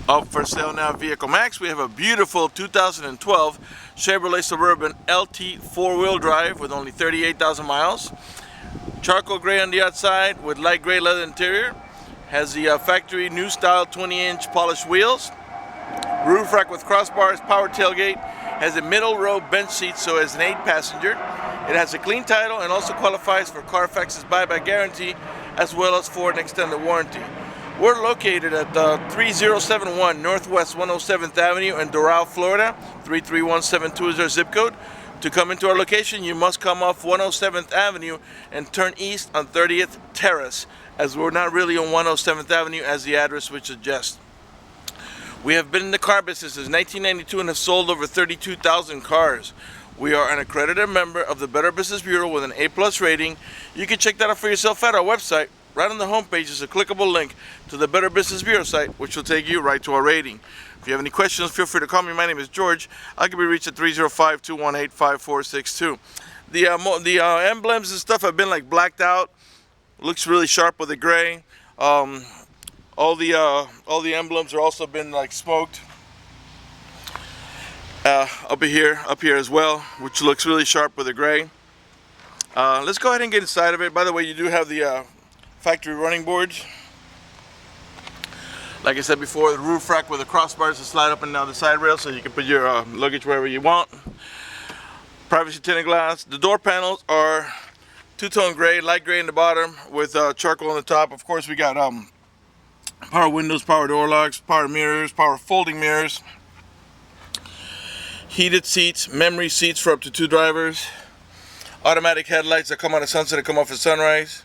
Up for sale now, Vehiclemax. We have a beautiful 2012 Chevrolet Suburban LT 4-wheel drive with only 38,000 miles. Charcoal gray on the outside with light gray leather interior. Has the factory new style 20-inch polished wheels. Roof rack with crossbars, power tailgate. Has a middle row bench seat, so it's an 8-passenger. It has a clean title and also qualifies for Carfax's buyback guarantee as well as for an extended warranty. We're located at 3071 Northwest 107th Avenue in Doral, Florida. 33172 is our zip code. To come into our location, you must come off 107th Avenue and turn east on 30th Terrace, as we're not really on 107th Avenue as the address would suggest. We have been in the car business since 1992 and have sold over 32,000 cars. We are an accredited member of the Better Business Bureau with an A+ rating. You can check that out for yourself at our website. Right on the homepage is a clickable link to the Better Business Bureau site, which will take you right to our rating. If you have any questions, feel free to call me. My name is George. I can be reached at 305-218-5462. The emblems and stuff have been like blacked out. Looks really sharp with the gray. All the emblems are also been like smoked. Up here as well, which looks really sharp with the gray. Let's go ahead and get inside of it. By the way, you do have the factory running boards. Like I said before, the roof rack with the crossbars to slide up and down the side rail so you can put your luggage wherever you want. Privacy tinted glass. The door panels are two-tone gray, light gray in the bottom with charcoal on the top. Of course, we got power windows, power door locks, power mirrors, power folding mirrors, heated seats, memory seats for up to 2 drivers, automatic headlights that come on at sunset and come off at sunrise.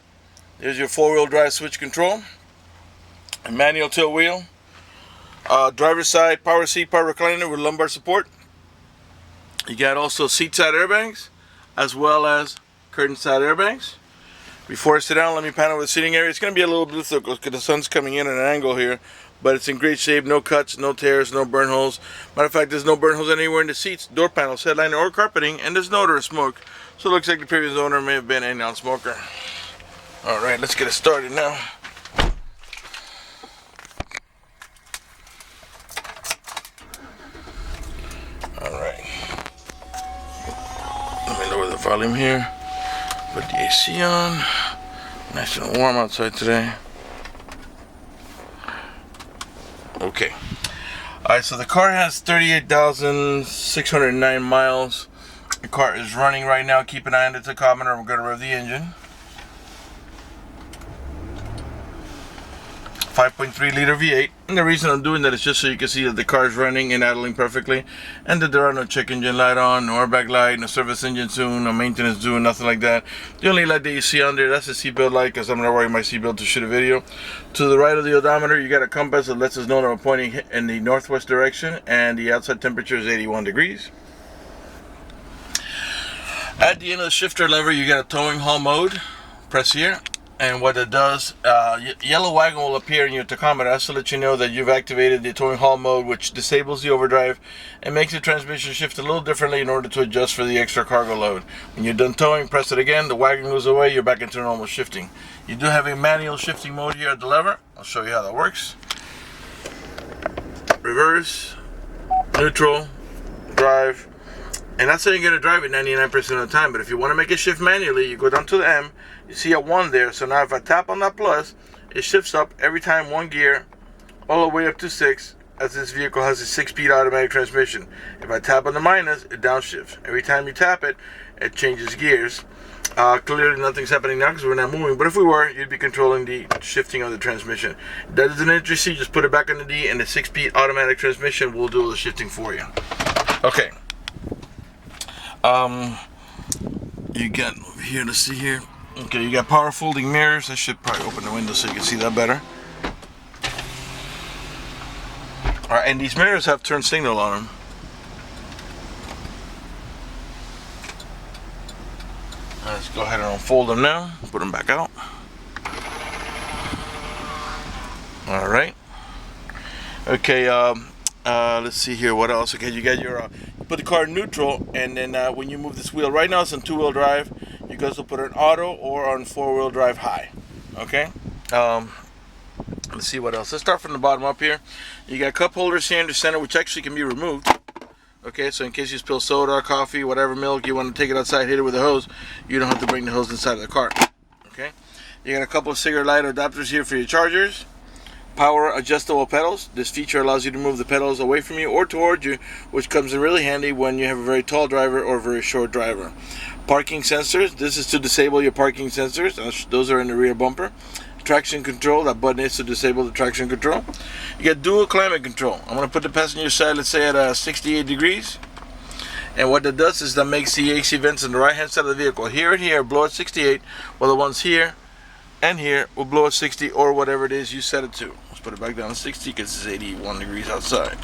There's your 4-wheel drive switch control, a manual tilt wheel, driver's side power seat, power recliner with lumbar support. You got also seat side airbags as well as curtain side airbags. Before I sit down, let me pan over the seating area. It's going to be a little bit difficult because the sun's coming in at an angle here, but it's in great shape. No cuts, no tears, no burn holes. Matter of fact, there's no burn holes anywhere in the seats, door panels, headliner, or carpeting, and there's no odor of smoke. So it looks like the previous owner may have been a non-smoker. Alright, let's get it started now. Alright. Let me lower the volume here. Put the AC on. Nice and warm outside today. Okay. Alright, so the car has 38,609 miles. The car is running right now. Keep an eye on the tachometer. We're going to rev the engine. 5.3 liter V8, and the reason I'm doing that is just so you can see that the car is running and idling perfectly, and that there are no check engine light on, no airbag light, no service engine soon, no maintenance due, nothing like that. The only light that you see on there, that's the seatbelt light, because I'm not wearing my seatbelt to shoot a video. To the right of the odometer, you got a compass that lets us know that we're pointing in the northwest direction, and the outside temperature is 81 degrees. At the end of the shifter lever, you got a towing haul mode. Press here. And what it does, yellow wagon will appear in your tachometer. That's to let you know that you've activated the towing haul mode, which disables the overdrive and makes the transmission shift a little differently in order to adjust for the extra cargo load. When you're done towing, press it again, the wagon moves away, you're back into normal shifting. You do have a manual shifting mode here at the lever. I'll show you how that works. Reverse, neutral, drive. And that's how you're going to drive it 99% of the time. But if you want to make it shift manually, you go down to the M. You see a 1 there. So now if I tap on that plus, it shifts up every time 1 gear all the way up to 6, as this vehicle has a 6-speed automatic transmission. If I tap on the minus, it downshifts. Every time you tap it, it changes gears. Clearly nothing's happening now because we're not moving. But if we were, you'd be controlling the shifting of the transmission. That doesn't interest you. Just put it back on the D, and the 6-speed automatic transmission will do all the shifting for you. Okay. You got over here, let's see here. Okay, you got power folding mirrors. I should probably open the window so you can see that better. Alright, and these mirrors have turn signal on them. Let's go ahead and unfold them now. Put them back out. Alright. Okay, let's see here, what else? Okay, you got your put the car in neutral, and then when you move this wheel, right now it's on 2-wheel drive, you can also put it in auto or on 4-wheel drive high. Okay, let's Let's see what else. Let's start from the bottom up here. You got cup holders here in the center, which actually can be removed. Okay, so in case you spill soda, coffee, whatever, milk, you want to take it outside, hit it with a hose, you don't have to bring the hose inside of the car. Okay, you got a couple of cigarette lighter adapters here for your chargers. Power adjustable pedals. This feature allows you to move the pedals away from you or toward you, which comes in really handy when you have a very tall driver or a very short driver. Parking sensors. This is to disable your parking sensors. Those are in the rear bumper. Traction control. That button is to disable the traction control. You got dual climate control. I'm going to put the passenger side, let's say, at 68 degrees. And what that does is that makes the AC vents on the right hand side of the vehicle here and here blow at 68, while the ones here and here will blow at 60 or whatever it is you set it to. Let's put it back down to 60 because it's 81 degrees outside.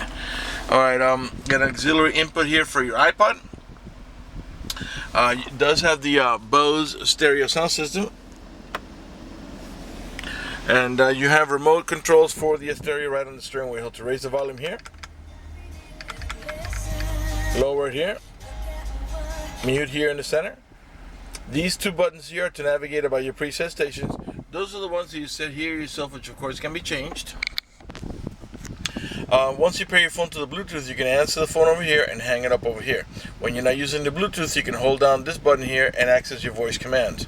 Alright, got an auxiliary input here for your iPod. It does have the Bose stereo sound system. And you have remote controls for the stereo right on the steering wheel to raise the volume here, lower it here, mute here in the center. These two buttons here are to navigate about your preset stations. Those are the ones that you set here yourself, which of course can be changed. Once you pair your phone to the Bluetooth, you can answer the phone over here and hang it up over here. When you're not using the Bluetooth, you can hold down this button here and access your voice commands.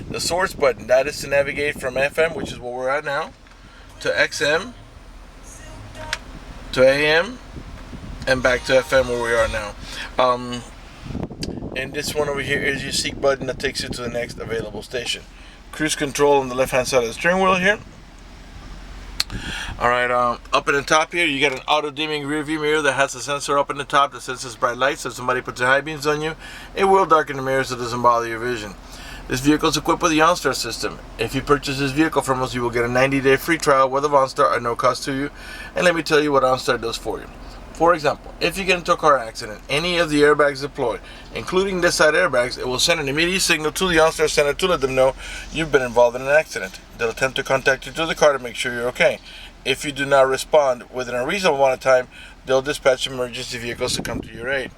The source button, that is to navigate from FM, which is where we're at now, to XM, to AM, and back to FM where we are now. And this one over here is your seek button that takes you to the next available station. Cruise control on the left hand side of the steering wheel here. Alright, up in the top here you got an auto dimming rear view mirror that has a sensor up in the top that senses bright lights. So if somebody puts their high beams on you, it will darken the mirror so it doesn't bother your vision. This vehicle is equipped with the OnStar system. If you purchase this vehicle from us, you will get a 90-day free trial with OnStar at no cost to you. And let me tell you what OnStar does for you. For example, if you get into a car accident, any of the airbags deployed, including this side airbags, it will send an immediate signal to the OnStar center to let them know you've been involved in an accident. They'll attempt to contact you through the car to make sure you're okay. If you do not respond within a reasonable amount of time, they'll dispatch emergency vehicles to come to your aid.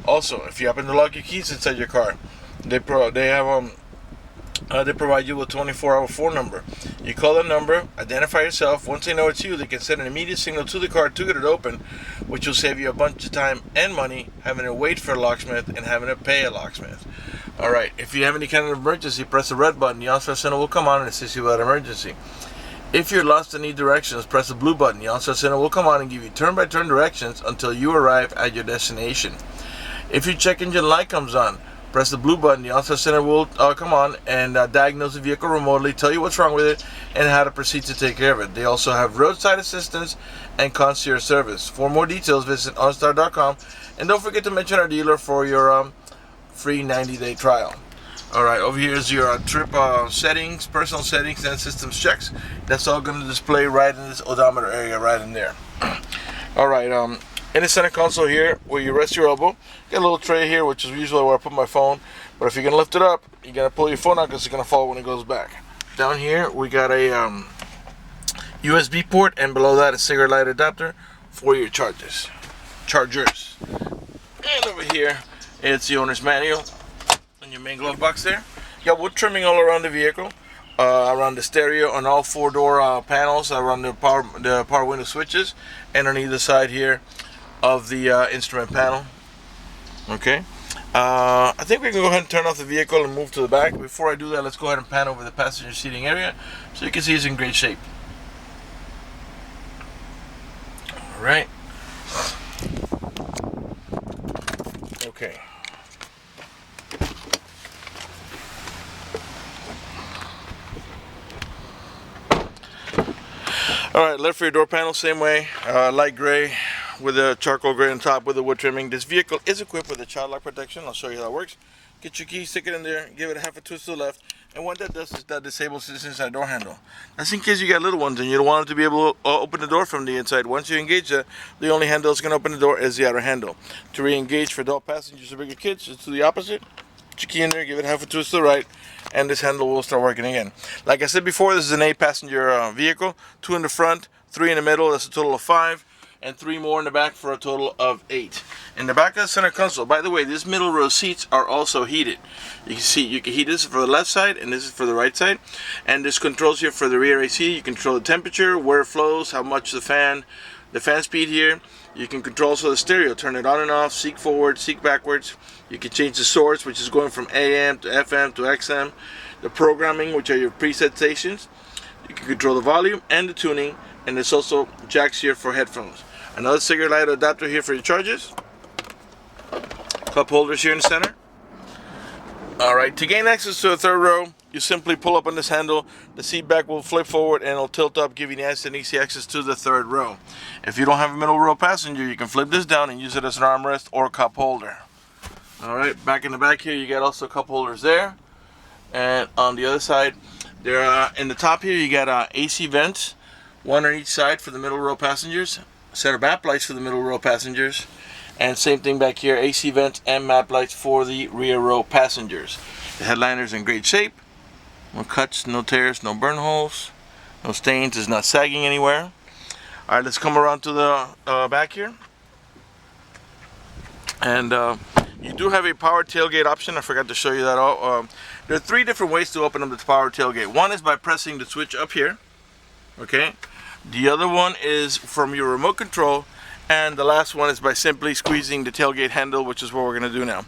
Also, if you happen to lock your keys inside your car, they provide you with a 24-hour phone number. You call that number, identify yourself. Once they know it's you, they can send an immediate signal to the car to get it open, which will save you a bunch of time and money having to wait for a locksmith and having to pay a locksmith. Alright, if you have any kind of emergency, press the red button. The OnStar center will come on and assist you with that emergency. If you're lost and need directions, press the blue button. The OnStar center will come on and give you turn-by-turn directions until you arrive at your destination. If your check engine light comes on, press the blue button. The OnStar center will come on and diagnose the vehicle remotely, tell you what's wrong with it, and how to proceed to take care of it. They also have roadside assistance and concierge service. For more details, visit OnStar.com, and don't forget to mention our dealer for your free 90-day trial. Alright, over here is your trip settings, personal settings, and systems checks. That's all going to display right in this odometer area right in there. Alright, in the center console here, where you rest your elbow, got a little tray here, which is usually where I put my phone. But if you're going to lift it up, you're going to pull your phone out because it's going to fall when it goes back. Down here, we got a USB port, and below that, a cigarette light adapter for your chargers. And over here, it's the owner's manual. Your main glove box there. You got wood trimming all around the vehicle, around the stereo, on all four-door panels, around the power window switches, and on either side here of the instrument panel. Okay. I think we can go ahead and turn off the vehicle and move to the back. Before I do that, let's go ahead and pan over the passenger seating area so you can see it's in great shape. All right. Okay. Alright, left rear door panel, same way, light gray with a charcoal gray on top with the wood trimming. This vehicle is equipped with a child lock protection. I'll show you how that works. Get your key, stick it in there, give it a half a twist to the left, and what that does is that disables this inside door handle. That's in case you got little ones and you don't want them to be able to open the door from the inside. Once you engage that, the only handle that's going to open the door is the outer handle. To re-engage for adult passengers or bigger kids, it's to the opposite. Put your key in there, give it half a twist to the right, and this handle will start working again. Like I said before, this is an 8-passenger vehicle, 2 in the front, 3 in the middle. That's a total of 5. and 3 more in the back for a total of 8. In the back of the center console, by the way, these middle row seats are also heated. You can see, you can heat this for the left side and this is for the right side. And this controls here for the rear AC. You control the temperature, where it flows, how much the fan speed here. You can control also the stereo, turn it on and off, seek forward, seek backwards. You can change the source, which is going from AM to FM to XM. The programming, which are your preset stations. You can control the volume and the tuning, and there's also jacks here for headphones. Another cigarette lighter adapter here for your charges. Cup holders here in the center. Alright, to gain access to the third row, you simply pull up on this handle. The seat back will flip forward and it'll tilt up, giving you nice and easy access to the third row. If you don't have a middle row passenger, you can flip this down and use it as an armrest or cup holder. Alright, back in the back here, you got also cup holders there. And on the other side, there are, in the top here, you got AC vents, one on each side for the middle row passengers, a set of map lights for the middle row passengers, and same thing back here, AC vents and map lights for the rear row passengers. The headliner's in great shape. No cuts, no tears, no burn holes, no stains, it's not sagging anywhere. Alright, let's come around to the back here. And you do have a power tailgate option. I forgot to show you that all. There are 3 different ways to open up the power tailgate. One is by pressing the switch up here. Okay. The other one is from your remote control. And the last one is by simply squeezing the tailgate handle, which is what we're going to do now.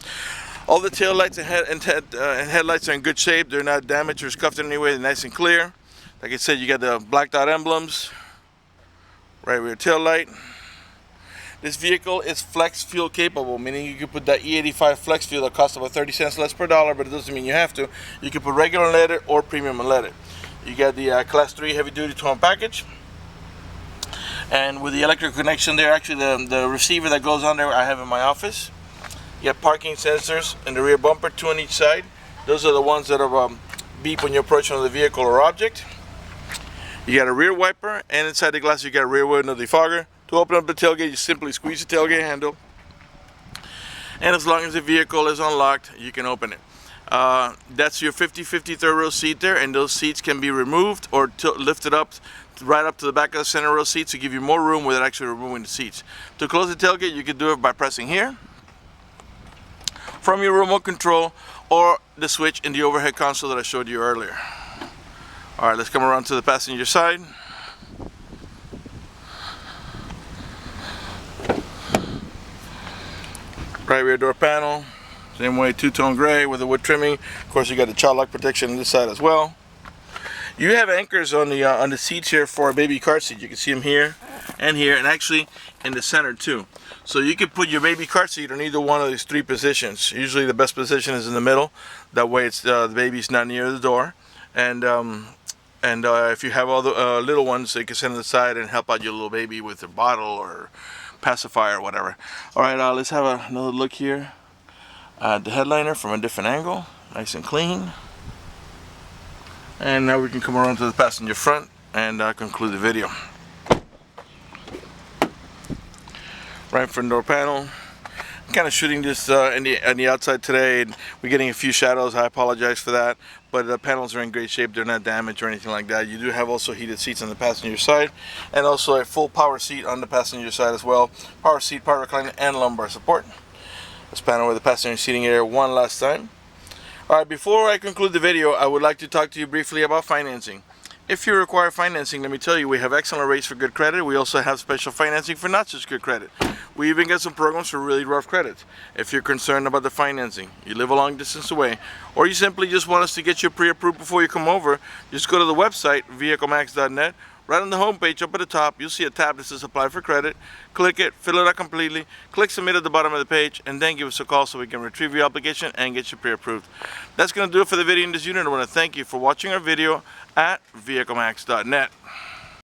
All the tail lights and headlights are in good shape. They're not damaged or scuffed in any way. They're nice and clear. Like I said, you got the blacked out emblems. Right rear tail light. This vehicle is flex fuel capable, meaning you can put that E85 flex fuel that costs about 30 cents less per dollar, but it doesn't mean you have to. You can put regular unleaded or premium unleaded. You got the class 3 heavy duty towing package. And with the electric connection there, actually the receiver that goes on there I have in my office. You got parking sensors in the rear bumper, 2 on each side. Those are the ones that are beep when you're approaching the vehicle or object. You got a rear wiper, and inside the glass you got a rear window defogger. To open up the tailgate, you simply squeeze the tailgate handle, and as long as the vehicle is unlocked, you can open it. That's your 50/50 third row seat there, and those seats can be removed or lifted up right up to the back of the center row seats to give you more room without actually removing the seats. To close the tailgate, you can do it by pressing here from your remote control or the switch in the overhead console that I showed you earlier. Alright, let's come around to the passenger side. Right rear door panel, same way, 2-tone gray with the wood trimming. Of course, you got the child lock protection on this side as well. You have anchors on the seats here for a baby car seat. You can see them here, and actually in the center too. So you can put your baby car seat on either one of these 3 positions. Usually the best position is in the middle. That way it's the baby's not near the door. And if you have all the little ones, they can sit on the side and help out your little baby with a bottle or pacifier or whatever. Alright, let's have another look here at the headliner from a different angle. Nice and clean. And now we can come around to the passenger front and conclude the video. Right front door panel. I'm kind of shooting this on the outside today, and we're getting a few shadows. I apologize for that, but the panels are in great shape. They're not damaged or anything like that. You do have also heated seats on the passenger side, and also a full power seat on the passenger side as well. Power seat, power recliner, and lumbar support. Let's pan over the passenger seating area one last time. Alright, before I conclude the video, I would like to talk to you briefly about financing. If you require financing, let me tell you, we have excellent rates for good credit. We also have special financing for not such good credit. We even get some programs for really rough credit. If you're concerned about the financing, you live a long distance away, or you simply just want us to get you pre-approved before you come over, just go to the website, vehiclemax.net. Right on the home page up at the top, you'll see a tab that says apply for credit. Click it, fill it out completely, click submit at the bottom of the page, and then give us a call so we can retrieve your application and get you pre-approved. That's going to do it for the video in this unit. I want to thank you for watching our video at vehiclemax.net.